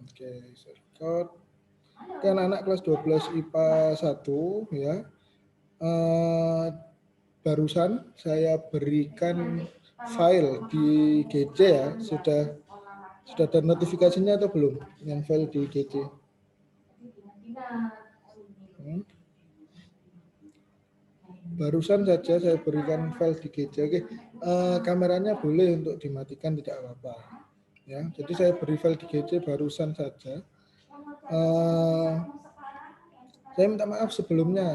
Oke, saya record. Kan anak kelas 12 IPA 1 ya. Eh, Barusan saya berikan file di GC ya. Sudah ada notifikasinya atau belum? Yang file di GC. Hmm. Barusan saja saya berikan file di GC. Oke, kameranya boleh untuk dimatikan, tidak apa-apa. Ya, jadi saya beri file di GC barusan saja. Saya minta maaf sebelumnya,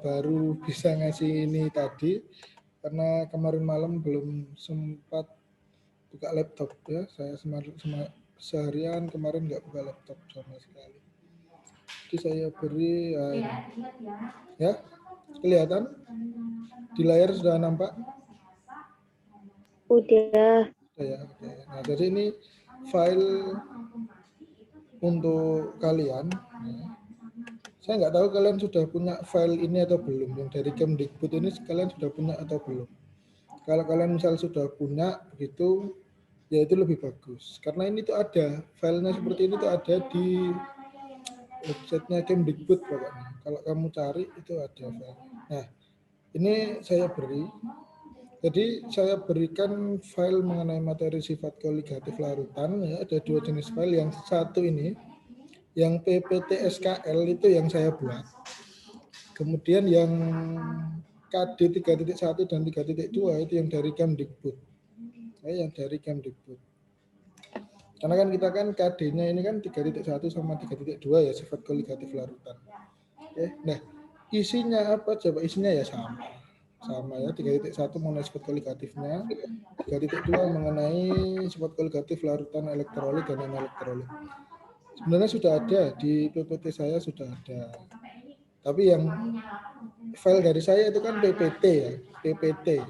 baru bisa ngasih ini tadi karena kemarin malam belum sempat buka laptop ya. Saya seharian kemarin nggak buka laptop sama sekali. Jadi saya beri ya, kelihatan di layar sudah nampak? Udah. Ya, oke. Nah, jadi ini file untuk kalian. Ya. Saya nggak tahu kalian sudah punya file ini atau belum. Yang dari Kemdikbud ini kalian sudah punya atau belum. Kalau kalian misal sudah punya begitu, ya itu lebih bagus. Karena ini tuh ada, filenya seperti ini tuh ada di websitenya Kemdikbud pokoknya. Kalau kamu cari itu ada file. Nah, ini saya beri. Jadi saya berikan file mengenai materi sifat koligatif larutan. Ya, ada dua jenis file. Yang satu ini, yang PPT SKL itu yang saya buat. Kemudian yang KD 3.1 dan 3.2 itu yang dari Kemdikbud. Yang dari Kemdikbud. Karena kan kita kan KD-nya ini kan 3.1 sama 3.2 ya, sifat koligatif larutan. Oke. Nah, isinya apa coba? Isinya ya sama ya, 3.1 mengenai sifat koligatifnya, 3.2 mengenai sifat koligatif larutan elektrolit dan non-elektrolit. Sebenarnya sudah ada di PPT saya, sudah ada. Tapi yang file dari saya itu kan PPT ya, PPT.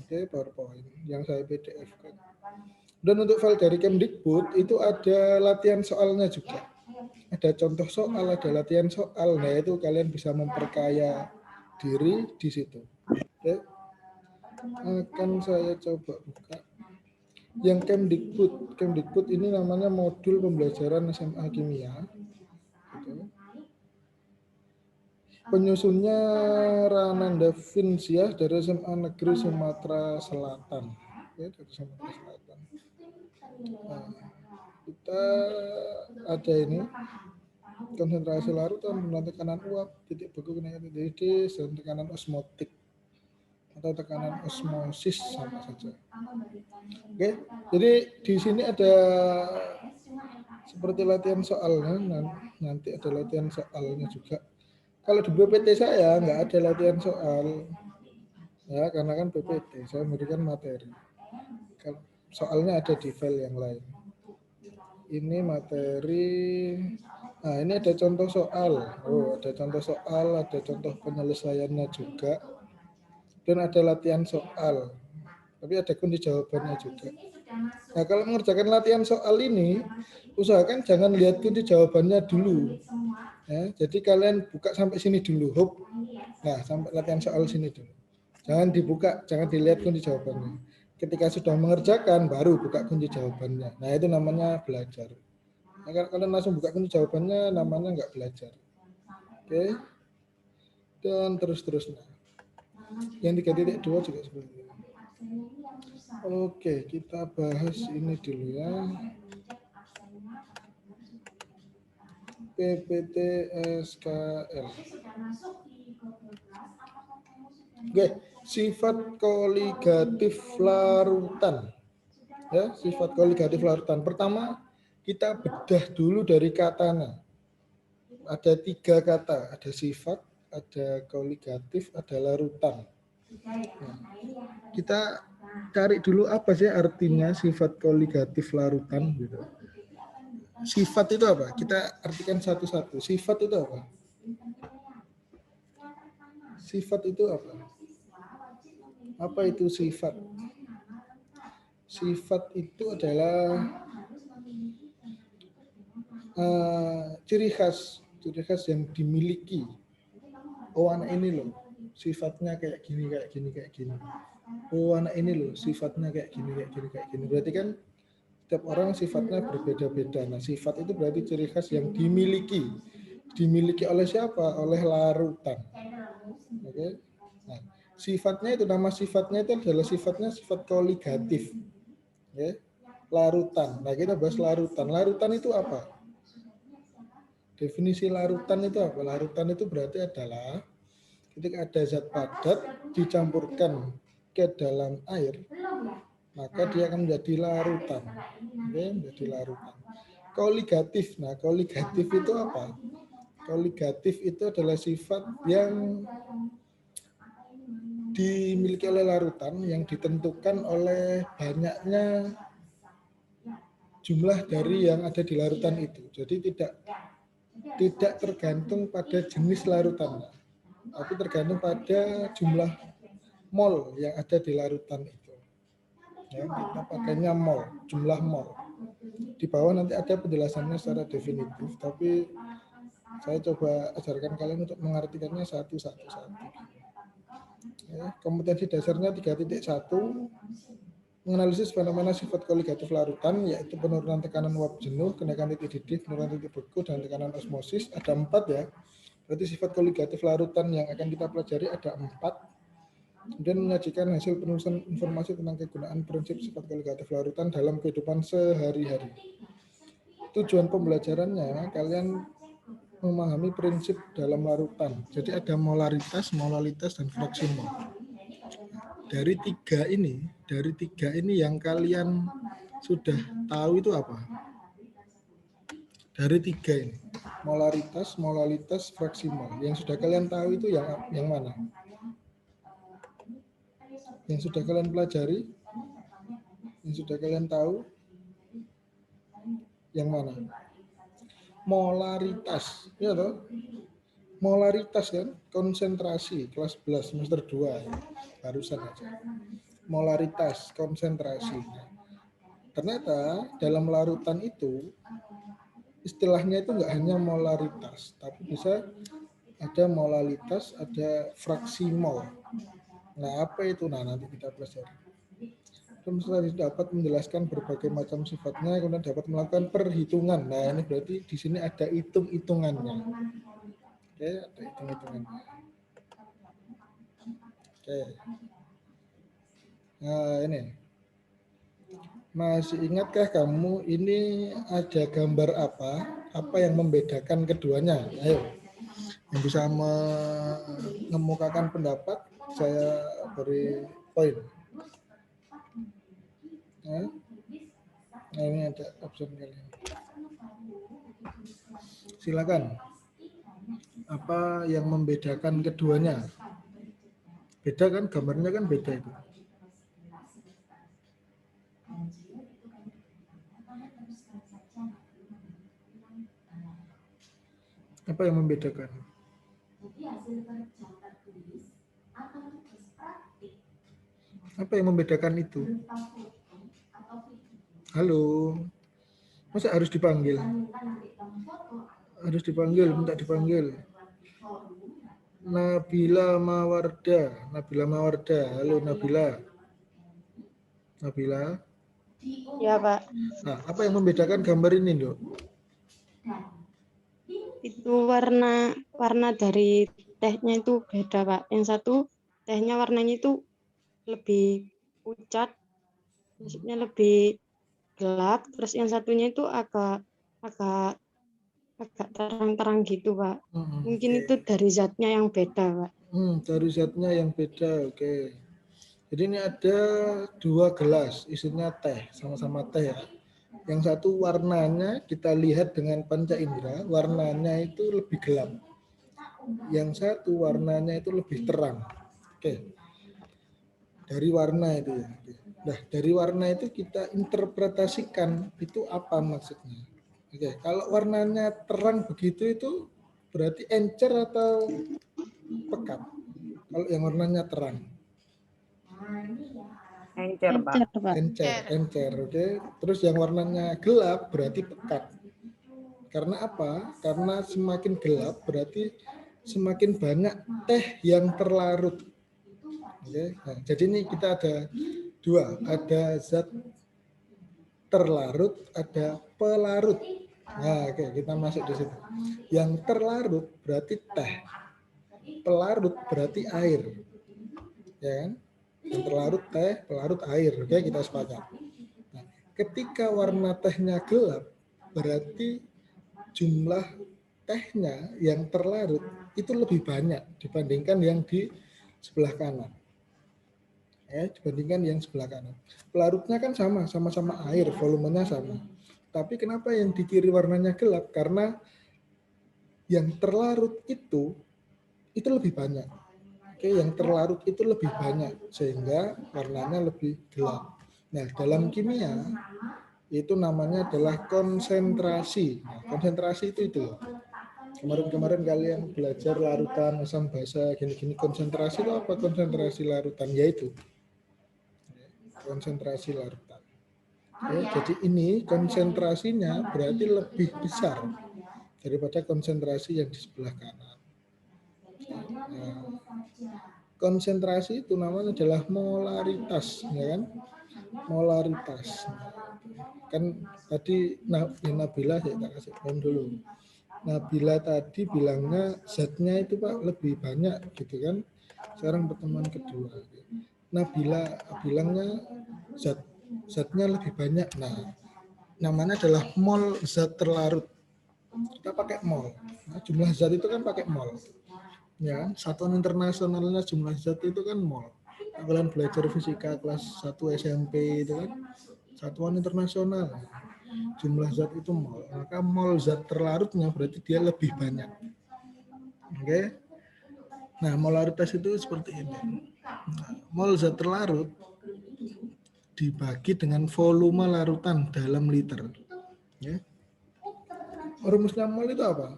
Oke, PowerPoint yang saya PDF kan. Dan untuk file dari Kemdikbud itu ada latihan soalnya juga. Ada contoh soal, ada latihan soal. Nah, itu kalian bisa memperkaya diri di situ. Oke. Akan saya coba buka. Yang Kemdikbud ini namanya modul pembelajaran SMA Kimia. Gitu. Penyusunnya Rananda Vinsyah dari SMA Negeri Sumatera Selatan. Ya, dari Sumatera Selatan. Nah, kita ada ini konsentrasi larutan, penurunan tekanan uap, titik beku kenaikan titik dan tekanan osmotik atau tekanan osmosis sama saja. Oke, jadi di sini ada seperti latihan soalnya, nanti ada latihan soalnya juga. Kalau di PPT saya nggak ada latihan soal, ya karena kan PPT saya memberikan materi. Kalau soalnya ada di file yang lain. Ini materi. Nah, ini ada contoh soal. Oh, ada contoh soal, ada contoh penyelesaiannya juga. Dan ada latihan soal. Tapi ada kunci jawabannya juga. Nah, kalau mengerjakan latihan soal ini, usahakan jangan lihat kunci jawabannya dulu. Ya, jadi kalian buka sampai sini dulu. Nah, sampai latihan soal sini dulu. Jangan dibuka, jangan dilihat kunci jawabannya. Ketika sudah mengerjakan, baru buka kunci jawabannya. Nah, itu namanya belajar. Nah, kalau kalian langsung buka kunci jawabannya, namanya nggak belajar. Oke. Dan terus-terusnya. Yang 3.2 juga seperti itu. Oke, kita bahas ini dulu ya. PPT SKL. Oke, sifat koligatif larutan. Ya, sifat koligatif larutan. Pertama, kita bedah dulu dari katanya. Ada 3 kata, ada sifat, ada koligatif, ada larutan. Nah, kita cari dulu apa sih artinya sifat koligatif larutan gitu. Sifat itu apa? Kita artikan satu-satu. Sifat itu apa? Sifat itu apa? Apa itu sifat? Sifat itu adalah ciri khas yang dimiliki. Oh, anak ini loh sifatnya kayak gini, kayak gini. Oh, anak ini loh sifatnya kayak gini. Berarti kan Setiap orang sifatnya berbeda-beda. Nah, sifat itu berarti ciri khas yang dimiliki. Dimiliki oleh siapa? Oleh larutan. Oke. Nah, sifatnya itu, nama sifatnya itu adalah sifat koligatif. Oke. Larutan. Nah, kita bahas larutan. Larutan itu apa? Definisi larutan itu apa? Larutan itu berarti adalah ketika ada zat padat dicampurkan ke dalam air, maka dia akan menjadi larutan. Oke, menjadi larutan. Koligatif. Nah, koligatif itu apa? Koligatif itu adalah sifat yang dimiliki oleh larutan yang ditentukan oleh banyaknya jumlah dari yang ada di larutan itu. Jadi tidak tergantung pada jenis larutan, tapi tergantung pada jumlah mol yang ada di larutan itu. Ya, kita pakainya mol, jumlah mol. Di bawah nanti ada penjelasannya secara definitif, tapi saya coba ajarkan kalian untuk mengartikannya satu-satu. Ya, kompetensi dasarnya 3.1, menganalisis fenomena sifat koligatif larutan, yaitu penurunan tekanan uap jenuh, kenaikan titik didih, penurunan titik beku, dan tekanan osmosis. Ada 4 ya. Berarti sifat koligatif larutan yang akan kita pelajari ada 4. Kemudian menyajikan hasil penulisan informasi tentang kegunaan prinsip sifat koligatif larutan dalam kehidupan sehari-hari. Tujuan pembelajarannya, kalian memahami prinsip dalam larutan. Jadi ada molaritas, molalitas, dan fraksi mol. Dari tiga ini yang kalian sudah tahu itu apa? Dari tiga ini, molaritas, molalitas, fraksi mol. Yang sudah kalian tahu itu yang mana? Yang sudah kalian pelajari, yang sudah kalian tahu, yang mana? Molaritas, ya toh? Molaritas kan, konsentrasi, kelas 11 semester 2 ya. Barusan aja. Molaritas, konsentrasi. Ternyata dalam larutan itu istilahnya itu nggak hanya molaritas, tapi bisa ada molalitas, ada fraksi mol. Nah, apa itu? Nah, nanti kita pelajari. Setelah dapat menjelaskan berbagai macam sifatnya, kemudian dapat melakukan perhitungan. Nah, ini berarti di sini ada hitung-hitungannya. Oke, ada hitung-hitungannya. Oke. Nah, ini. Masih ingatkah kamu ini ada gambar apa? Apa yang membedakan keduanya? Ayo. Yang bisa mengemukakan pendapat, saya beri poin. Nah, ini ada option kalian. Silakan. Apa yang membedakan keduanya? Beda kan, gambarnya kan beda itu. Apa yang membedakan? Apa yang membedakan itu? Halo, masa harus dipanggil? Harus dipanggil, minta dipanggil. Nabila Mawarda. Halo Nabila. Ya Pak. Nah, apa yang membedakan gambar ini, Dok? Itu warna dari tehnya itu beda Pak. Yang satu tehnya warnanya itu lebih pucat, maksudnya lebih gelap. Terus yang satunya itu agak terang-terang gitu Pak. Mungkin Okay. itu dari zatnya yang beda Pak. Dari zatnya yang beda, oke. Jadi ini ada 2 gelas, isinya teh, sama-sama teh ya. Yang satu warnanya kita lihat dengan panca indera, warnanya itu lebih gelap. Yang satu warnanya itu lebih terang. Oke. Dari warna itu ya. Nah, dari warna itu kita interpretasikan itu apa maksudnya. Oke, kalau warnanya terang begitu itu berarti encer atau pekat. Kalau yang warnanya terang. Encer, Pak. Encer, oke. Terus yang warnanya gelap berarti pekat. Karena apa? Karena semakin gelap berarti semakin banyak teh yang terlarut. Oke. Nah, jadi ini kita ada 2, ada zat terlarut, ada pelarut. Nah, oke, kita masuk di situ. Yang terlarut berarti teh. Pelarut berarti air. Ya kan? Yang terlarut teh, pelarut air. Oke, kita sepakat. Nah, ketika warna tehnya gelap, berarti jumlah tehnya yang terlarut itu lebih banyak dibandingkan yang di sebelah kanan. Dibandingkan yang sebelah kanan. Pelarutnya kan sama-sama air, volumenya sama. Tapi kenapa yang di kiri warnanya gelap? Karena yang terlarut itu lebih banyak. Yang terlarut itu lebih banyak sehingga warnanya lebih gelap. Nah, dalam kimia itu namanya adalah konsentrasi. Nah, konsentrasi itu. Kemarin kalian belajar larutan, asam basa, gini-gini. Konsentrasi itu apa? Konsentrasi larutan, yaitu konsentrasi larutan. Jadi ini konsentrasinya berarti lebih besar daripada konsentrasi yang di sebelah kanan. Nah, konsentrasi itu namanya adalah molaritas, ya kan? Molaritas. Kan tadi Nabila saya tak kasih paham dulu. Nabila tadi bilangnya zatnya itu Pak lebih banyak gitu kan. Sekarang pertemuan kedua. Nabila bilangnya zatnya lebih banyak. Nah, namanya adalah mol zat terlarut. Kita pakai mol. Nah, jumlah zat itu kan pakai mol. Ya, satuan internasionalnya jumlah zat itu kan mol. Kalian belajar fisika kelas 1 SMP itu kan satuan internasional. Jumlah zat itu mol. Maka mol zat terlarutnya berarti dia lebih banyak. Oke. Nah, molaritas itu seperti ini. Nah, mol zat terlarut dibagi dengan volume larutan dalam liter. Ya. Rumusnya mol itu apa?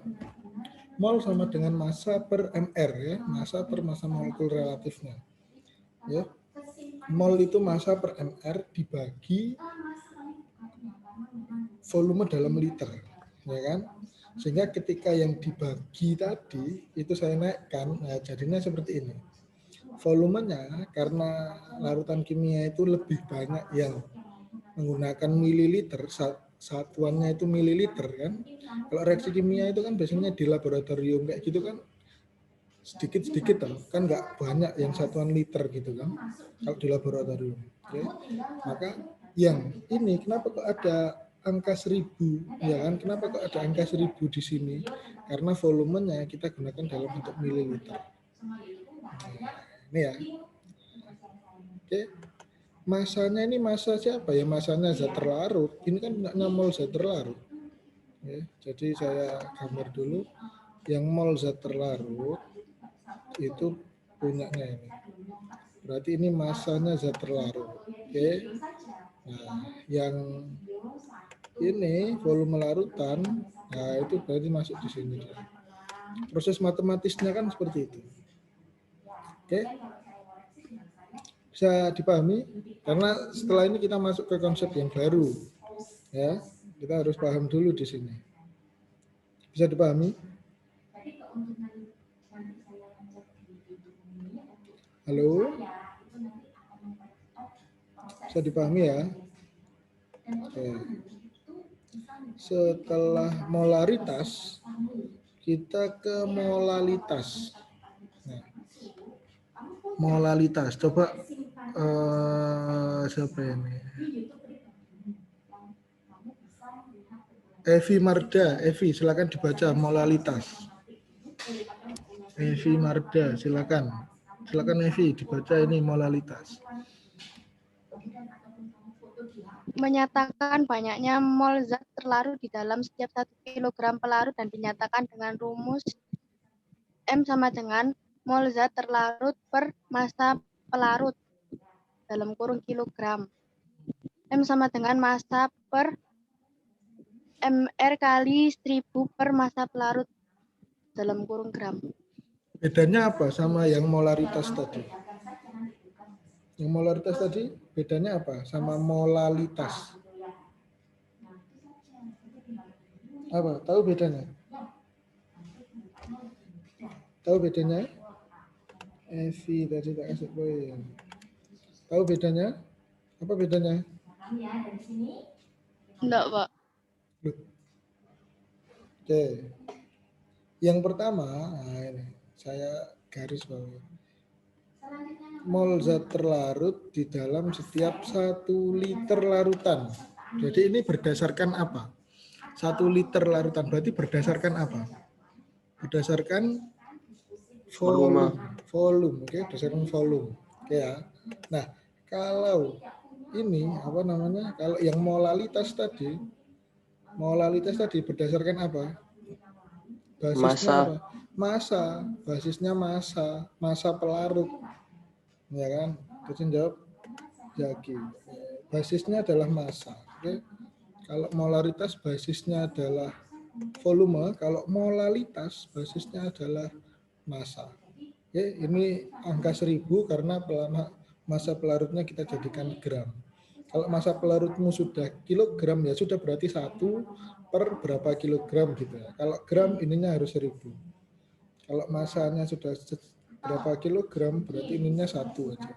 Mol sama dengan massa per mr, ya, massa per massa molekul relatifnya. Ya. Mol itu massa per mr dibagi volume dalam liter, ya kan? Sehingga ketika yang dibagi tadi itu saya naikkan, nah jadinya seperti ini. Volumenya karena larutan kimia itu lebih banyak yang menggunakan mililiter, satuannya itu mililiter kan. Kalau reaksi kimia itu kan biasanya di laboratorium kayak gitu kan sedikit-sedikit kan nggak banyak yang satuan liter gitu kan kalau di laboratorium. Oke. Maka yang ini kenapa kok ada angka 1000 ya kan? Kenapa kok ada angka 1000 di sini? Karena volumenya kita gunakan dalam bentuk mililiter. Ini ya. Oke. Masanya ini masa siapa ya? Masanya zat terlarut. Ini kan punya mol zat terlarut. Ya, jadi saya gambar dulu. Yang mol zat terlarut itu punyanya ini. Berarti ini masanya zat terlarut. Oke. Nah, yang ini volume larutan, nah itu berarti masuk di sini. Proses matematisnya kan seperti itu. Oke. Bisa dipahami? Karena setelah ini kita masuk ke konsep yang baru. Ya, kita harus paham dulu di sini. Bisa dipahami? Halo? Bisa dipahami ya? Oke. Setelah molaritas, kita ke molalitas. Nah, molalitas, coba siapa ini? Evi Marda, Evi silakan dibaca molalitas. Evi Marda, silakan Evi dibaca ini molalitas. Menyatakan banyaknya mol zat terlarut di dalam setiap 1 kg pelarut dan dinyatakan dengan rumus M sama dengan mol zat terlarut per massa pelarut dalam kurung kilogram. M sama dengan massa per mr kali 1000 per massa pelarut dalam kurung gram. Bedanya apa sama yang molaritas tadi? Yang molaritas tadi bedanya apa sama molalitas? Apa? Tahu bedanya? Tahu bedanya? Evi tadi tak kasih poin. Tahu bedanya? Apa bedanya? Enggak, Pak. Oke. Yang pertama, nah ini saya garis bawahi. Mol zat terlarut di dalam setiap 1 liter larutan. Jadi ini berdasarkan apa? 1 liter larutan berarti berdasarkan apa? Berdasarkan volume, oke, berdasarkan volume. Oke ya. Nah, kalau ini apa namanya? Kalau yang molalitas tadi berdasarkan apa? Basisnya Massa. apa? Massa, basisnya massa pelarut. Ya kan? Terus jawab Jaki. Basisnya adalah massa. Oke. Kalau molaritas basisnya adalah volume, kalau molalitas basisnya adalah massa. Oke, ini angka 1000 karena massa pelarutnya kita jadikan gram. Kalau massa pelarutmu sudah kilogram ya sudah berarti 1 per berapa kilogram gitu ya. Kalau gram ininya harus 1000. Kalau massanya sudah berapa kilogram berarti ininya 1 aja.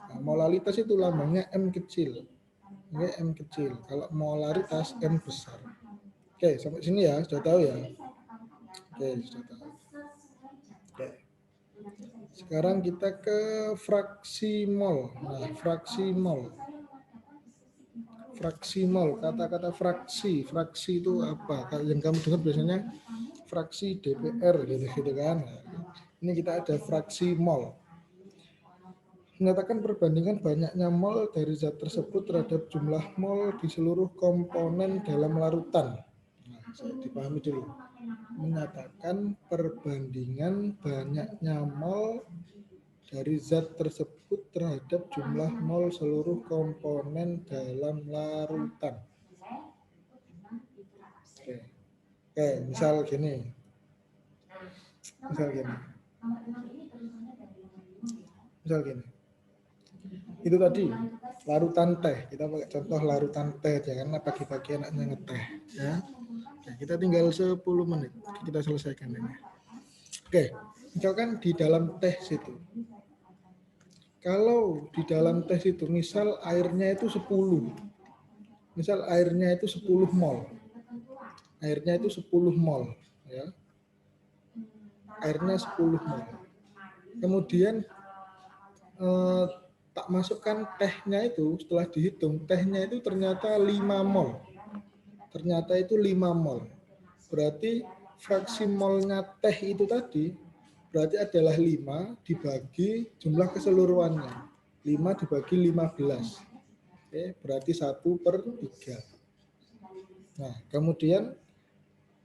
Nah, molalitas itu lambangnya M kecil. Ini M kecil. Kalau molaritas M besar. Oke, sampai sini ya, sudah tahu ya. Oke, sudah tahu. Oke. Sekarang kita ke fraksi mol. Nah, fraksi mol. Fraksi mol, kata-kata fraksi. Fraksi itu apa? Yang kamu dengar biasanya fraksi DPR gitu kan. Nah, ini kita ada fraksi mol. Menyatakan perbandingan banyaknya mol dari zat tersebut terhadap jumlah mol di seluruh komponen dalam larutan. Nah, saya dipahami dulu. Menyatakan perbandingan banyaknya mol dari zat tersebut terhadap jumlah mol seluruh komponen dalam larutan. Oke, misal gini. Misal gini. Itu tadi larutan teh, kita pakai contoh larutan teh jangan pagi-pagi anaknya ngeteh ya. Oke, kita tinggal 10 menit kita selesaikan ini. Oke, misalkan di dalam teh situ, kalau di dalam teh itu misal airnya itu 10 mol, airnya itu 10 mol ya, airnya 10 mol, kemudian tak masukkan tehnya itu, setelah dihitung tehnya itu ternyata 5 mol. Ternyata itu 5 mol. Berarti fraksi molnya teh itu tadi berarti adalah 5 dibagi jumlah keseluruhannya. 5 dibagi 15. Oke, berarti 1/3. Nah, kemudian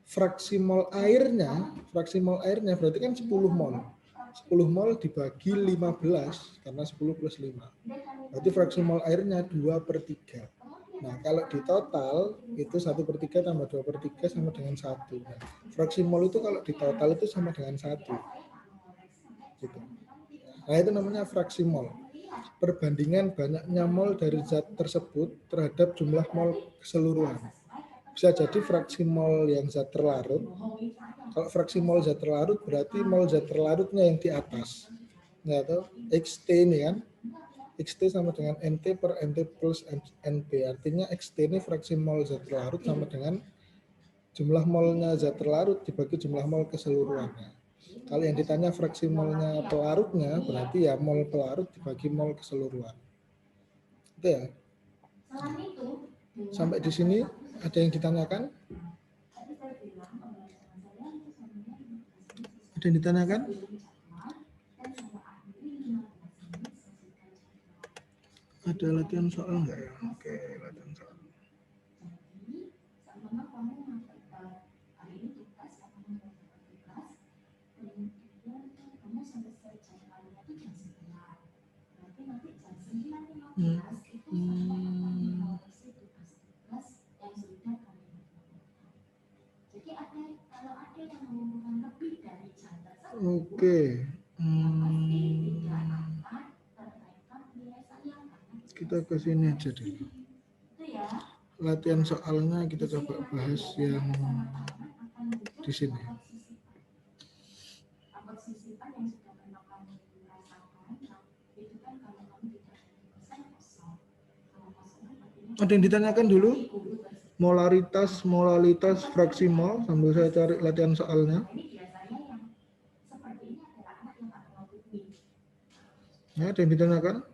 fraksi mol airnya berarti kan 10 mol. 10 mol dibagi 15 karena 10 plus 5. Berarti fraksi mol airnya 2/3. Nah, kalau di total itu 1/3 tambah 2/3 sama dengan 1. Nah, fraksi mol itu kalau di total itu sama dengan 1. Gitu. Nah, itu namanya fraksi mol. Perbandingan banyaknya mol dari zat tersebut terhadap jumlah mol keseluruhan. Bisa jadi fraksi mol yang zat terlarut. Kalau fraksi mol zat terlarut berarti mol zat terlarutnya yang di atas. Ya, atau XT ini kan. XT sama dengan NT per NT plus NP. Artinya XT ini fraksi mol zat terlarut sama dengan jumlah molnya zat terlarut dibagi jumlah mol keseluruhannya. Kalau yang ditanya fraksi molnya pelarutnya berarti ya mol pelarut dibagi mol keseluruhan. Itu ya. Sampai di sini ada yang ditanyakan? Ada yang ditanyakan? Ada latihan soal enggak ya? Oke, latihan soal. Oke. Kita ke sini aja deh. Latihan soalnya kita coba bahas yang di sini. Ada yang ditanyakan dulu? molalitas fraksi mol, sambil saya cari latihan soalnya. Ya, ada yang ditanyakan?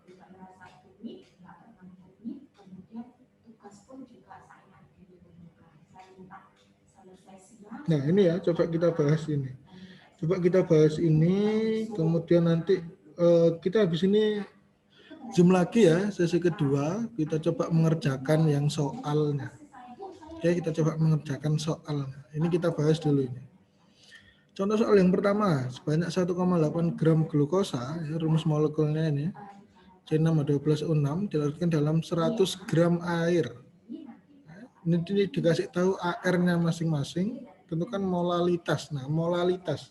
Nah, ini ya, coba kita bahas ini. Kemudian nanti kita habis ini Zoom lagi ya, sesi kedua. Kita coba mengerjakan yang soalnya. Oke, kita coba mengerjakan soalnya. Ini kita bahas dulu ini. Contoh soal yang pertama, sebanyak 1,8 gram glukosa, ya, rumus molekulnya ini, C6H12O6, dilarutkan dalam 100 gram air. Ini dikasih tahu AR-nya masing-masing, tentukan molalitas. Nah, molalitas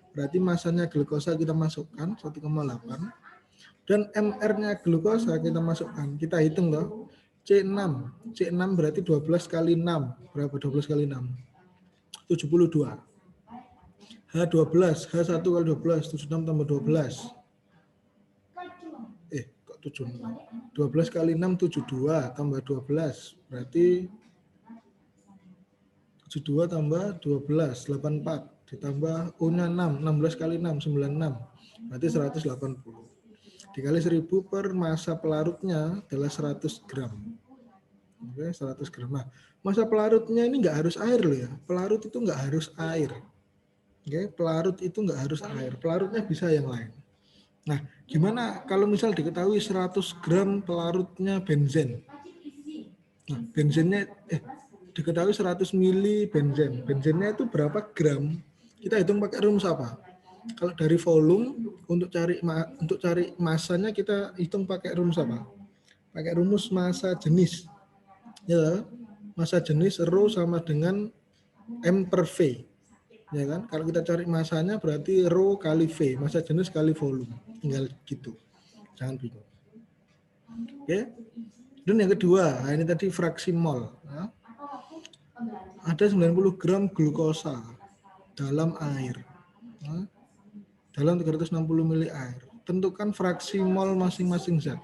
berarti masanya glukosa kita masukkan 1,8 dan MR-nya glukosa kita masukkan. Kita hitung loh. C6 berarti 12 kali 6. Berapa 12 kali 6? 72. H12, H1 kali 12, 76 tambah 12. Kok 76? 12 kali 6, 72 tambah 12. Berarti 72 tambah 12, 84. Ditambah U-nya 6, 16 kali 6, 96. Berarti 180. Dikali 1000 per massa pelarutnya adalah 100 gram. Oke, 100 gram. Nah, massa pelarutnya ini nggak harus air loh ya. Pelarut itu nggak harus air. Oke, pelarut itu nggak harus air. Pelarutnya bisa yang lain. Nah, gimana kalau misal diketahui 100 gram pelarutnya benzen? Nah, benzennya diketahui 100 mili benzen. Benzennya itu berapa gram? Kita hitung pakai rumus apa? Kalau dari volume untuk cari masanya kita hitung pakai rumus apa? Pakai rumus massa jenis. Ya, massa jenis rho sama dengan M per V. Ya kan? Kalau kita cari masanya berarti rho kali V, massa jenis kali volume. Tinggal gitu. Jangan bingung. Oke. Dan yang kedua, ini tadi fraksi mol. Ya. Ada 90 gram glukosa dalam air. Ya. Dalam 360 mili air. Tentukan fraksi mol masing-masing zat.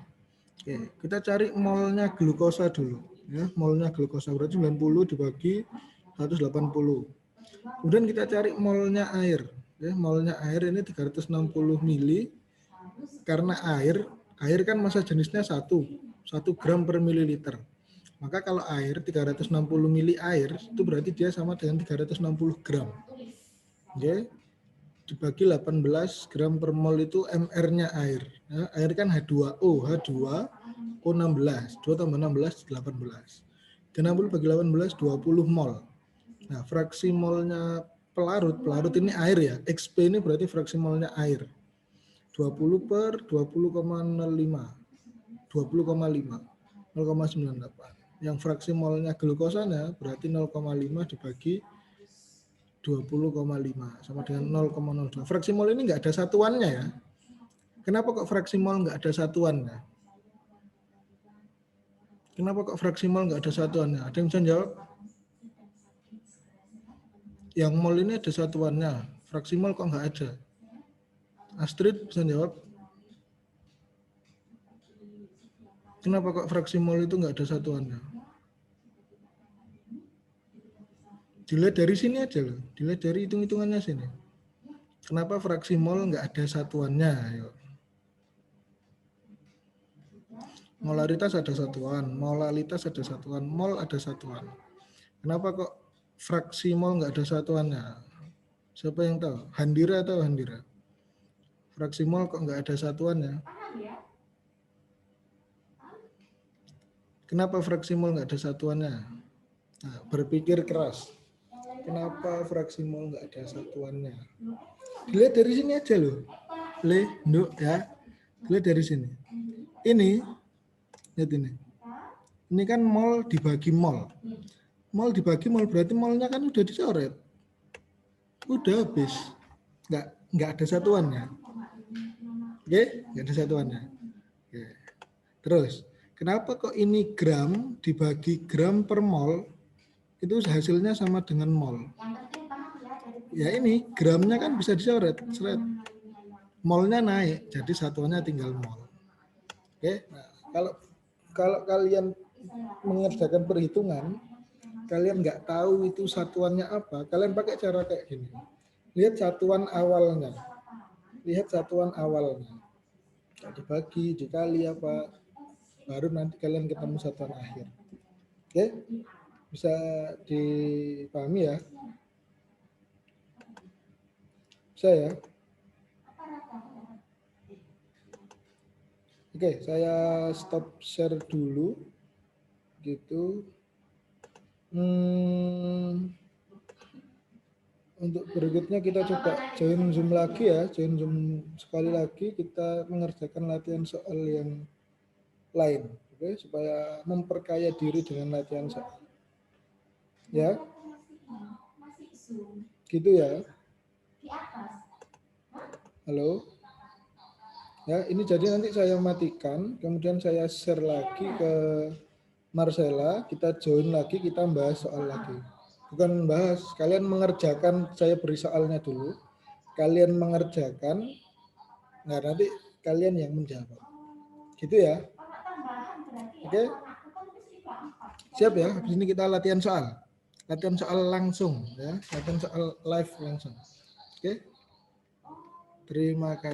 Oke, kita cari molnya glukosa dulu. Ya, molnya glukosa berarti 90 dibagi 180. Kemudian kita cari molnya air. Ya, molnya air ini 360 mili. Karena air kan massa jenisnya 1 gram per mililiter. Maka kalau air 360 mili air itu berarti dia sama dengan 360 gram. Oke. Dibagi 18 gram per mol itu MR-nya air. Ya, air kan H2O, H2O 16. 2 tambah 16, 18. 60 bagi 18, 20 mol. Nah, fraksi molnya pelarut ini air ya. XP ini berarti fraksi molnya air. 20 per 20,05. 20,5. 0,98. Yang fraksi molnya glukosanya berarti 0,5 dibagi 20,5 sama dengan 0,02. Fraksi mol ini nggak ada satuannya ya. Kenapa kok fraksi mol nggak ada satuannya? Kenapa kok fraksi mol nggak ada satuannya? Ada yang bisa jawab? Yang mol ini ada satuannya. Fraksi mol kok nggak ada? Astrid bisa jawab? Kenapa kok fraksi mol itu nggak ada satuannya? Dilihat dari sini aja loh. Dilihat dari hitung-hitungannya sini. Kenapa fraksi mol nggak ada satuannya? Ayo. Molaritas ada satuan, molalitas ada satuan, mol ada satuan. Kenapa kok fraksi mol nggak ada satuannya? Siapa yang tahu? Handira atau Handira? Fraksi mol kok nggak ada satuannya? Kenapa fraksi mol nggak ada satuannya? Nah, berpikir keras. Kenapa fraksi mol nggak ada satuannya? Dilihat dari sini aja loh. Ya. Dilihat dari sini. Ini, lihat ini. Ini kan mol dibagi mol. Mol dibagi mol berarti molnya kan udah dicoret. Udah habis. Nggak ada satuannya. Oke, nggak ada satuannya. Oke. Terus, kenapa kok ini gram dibagi gram per mol itu hasilnya sama dengan mol? Ya ini gramnya kan bisa dicoret, molnya naik, jadi satuannya tinggal mol. Oke, nah, kalau kalian mengerjakan perhitungan, kalian nggak tahu itu satuannya apa, kalian pakai cara kayak gini. Lihat satuan awalnya. Lihat satuan awalnya. Dibagi, dikali apa, baru nanti kalian ketemu satuan akhir. Oke? Bisa dipahami ya? Bisa ya? Oke, saya stop share dulu. Gitu. Untuk berikutnya kita coba join Zoom lagi ya. Join Zoom sekali lagi, kita mengerjakan latihan soal yang lain. Oke, supaya memperkaya diri dengan latihan soal. Ya. Gitu ya. Halo. Ya, ini jadi nanti saya matikan, kemudian saya share lagi ke Marcella, kita join lagi, kita bahas soal lagi. Bukan bahas, kalian mengerjakan, saya beri soalnya dulu. Kalian mengerjakan, nah nanti kalian yang menjawab. Gitu ya. Oke. Siap ya, habis ini kita latihan soal. Latihan soal langsung ya, latihan soal live langsung. Oke. Terima kasih.